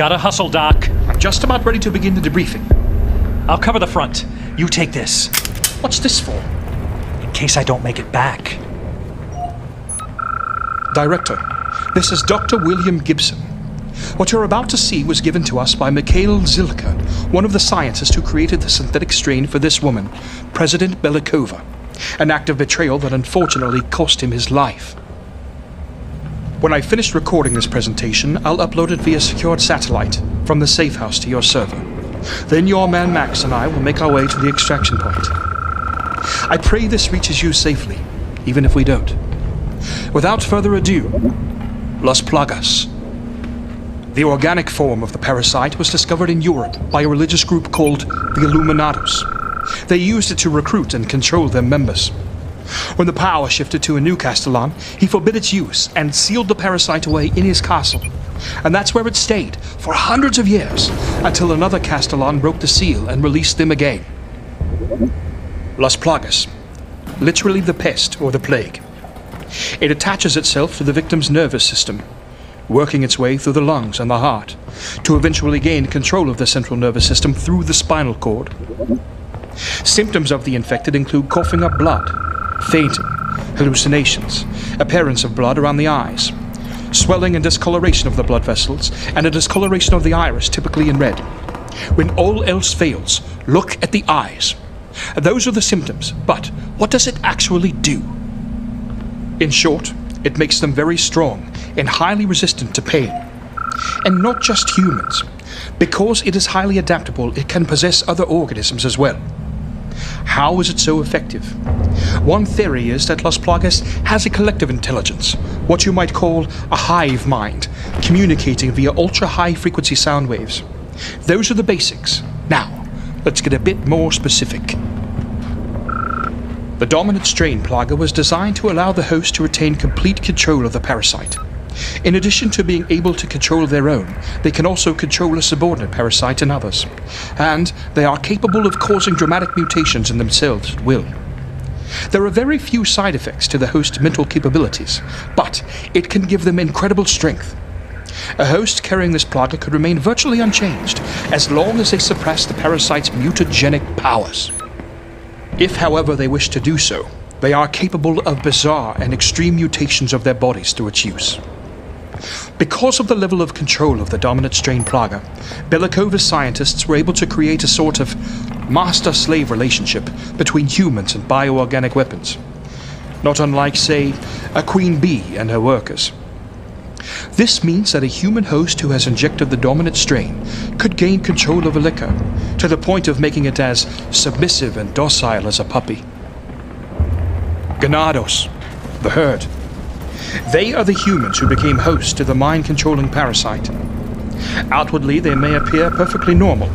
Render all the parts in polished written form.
Gotta hustle, Doc. I'm just about ready to begin the debriefing. I'll cover the front. You take this. What's this for? In case I don't make it back. Director, this is Dr. William Gibson. What you're about to see was given to us by Mikhail Zilka, one of the scientists who created the synthetic strain for this woman, President Belikova, an act of betrayal that unfortunately cost him his life. When I finished recording this presentation, I'll upload it via secured satellite from the safe house to your server. Then your man Max and I will make our way to the extraction point. I pray this reaches you safely, even if we don't. Without further ado, Las Plagas. The organic form of the parasite was discovered in Europe by a religious group called the Illuminados. They used it to recruit and control their members. When the power shifted to a new Castellan, he forbid its use and sealed the parasite away in his castle. And that's where it stayed for hundreds of years, until another Castellan broke the seal and released them again. Las Plagas, literally the pest or the plague. It attaches itself to the victim's nervous system, working its way through the lungs and the heart, to eventually gain control of the central nervous system through the spinal cord. Symptoms of the infected include coughing up blood, fainting, hallucinations, appearance of blood around the eyes, swelling and discoloration of the blood vessels, and a discoloration of the iris, typically in red. When all else fails, look at the eyes. Those are the symptoms, but what does it actually do? In short, it makes them very strong and highly resistant to pain. And not just humans. Because it is highly adaptable, it can possess other organisms as well. How is it so effective? One theory is that Las Plagas has a collective intelligence, what you might call a hive mind, communicating via ultra-high frequency sound waves. Those are the basics. Now, let's get a bit more specific. The dominant strain Plaga was designed to allow the host to retain complete control of the parasite. In addition to being able to control their own, they can also control a subordinate parasite in others. And they are capable of causing dramatic mutations in themselves at will. There are very few side effects to the host's mental capabilities, but it can give them incredible strength. A host carrying this Plaga could remain virtually unchanged as long as they suppress the parasite's mutagenic powers. If, however, they wish to do so, they are capable of bizarre and extreme mutations of their bodies through its use. Because of the level of control of the dominant strain Plaga, Belikova's scientists were able to create a sort of master-slave relationship between humans and bioorganic weapons. Not unlike, say, a queen bee and her workers. This means that a human host who has injected the dominant strain could gain control of a licker, to the point of making it as submissive and docile as a puppy. Ganados, the herd. They are the humans who became hosts to the mind-controlling parasite. Outwardly, they may appear perfectly normal,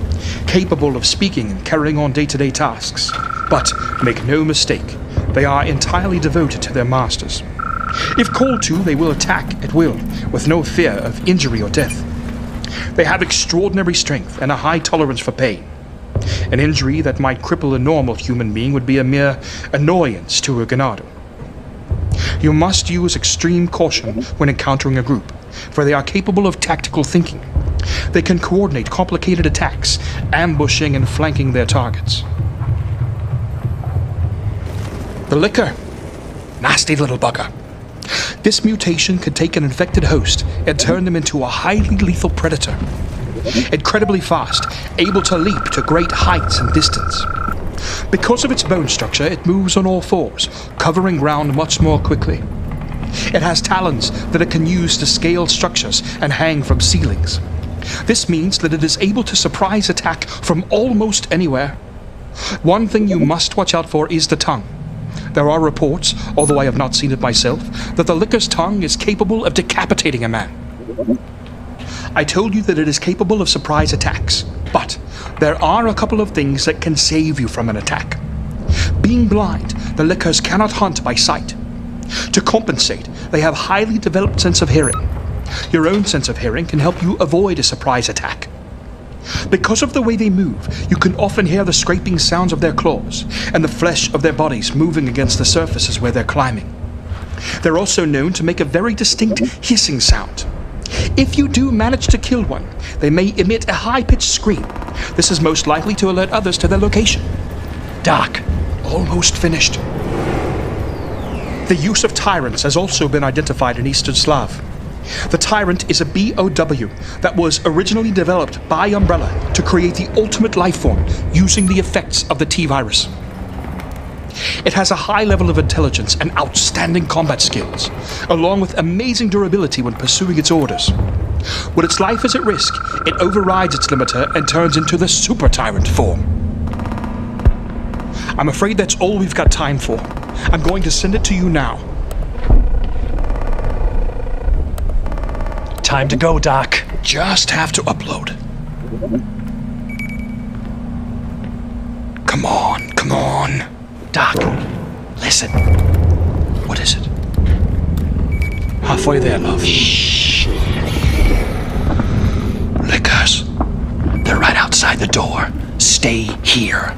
capable of speaking and carrying on day-to-day tasks. But make no mistake, they are entirely devoted to their masters. If called to, they will attack at will, with no fear of injury or death. They have extraordinary strength and a high tolerance for pain. An injury that might cripple a normal human being would be a mere annoyance to a ganado. You must use extreme caution when encountering a group, for they are capable of tactical thinking. They can coordinate complicated attacks, ambushing and flanking their targets. The licker. Nasty little bugger. This mutation could take an infected host and turn them into a highly lethal predator. Incredibly fast, able to leap to great heights and distance. Because of its bone structure, it moves on all fours, covering ground much more quickly. It has talons that it can use to scale structures and hang from ceilings. This means that it is able to surprise attack from almost anywhere. One thing you must watch out for is the tongue. There are reports, although I have not seen it myself, that the licker's tongue is capable of decapitating a man. I told you that it is capable of surprise attacks, but there are a couple of things that can save you from an attack. Being blind, the lickers cannot hunt by sight. To compensate, they have highly developed sense of hearing. Your own sense of hearing can help you avoid a surprise attack. Because of the way they move, you can often hear the scraping sounds of their claws and the flesh of their bodies moving against the surfaces where they're climbing. They're also known to make a very distinct hissing sound. If you do manage to kill one, they may emit a high-pitched scream. This is most likely to alert others to their location. Doc, Almost finished. The use of tyrants has also been identified in Eastern Slav. The tyrant is a BOW that was originally developed by Umbrella to create the ultimate life form using the effects of the T-virus. It has a high level of intelligence and outstanding combat skills, along with amazing durability when pursuing its orders. When its life is at risk, it overrides its limiter and turns into the Super Tyrant form. I'm afraid that's all we've got time for. I'm going to send it to you now. time to go, Doc. Just have to upload. Come on, come on. Doc, listen. What is it? Halfway there, love. Shh. Lickers. They're right outside the door. Stay here.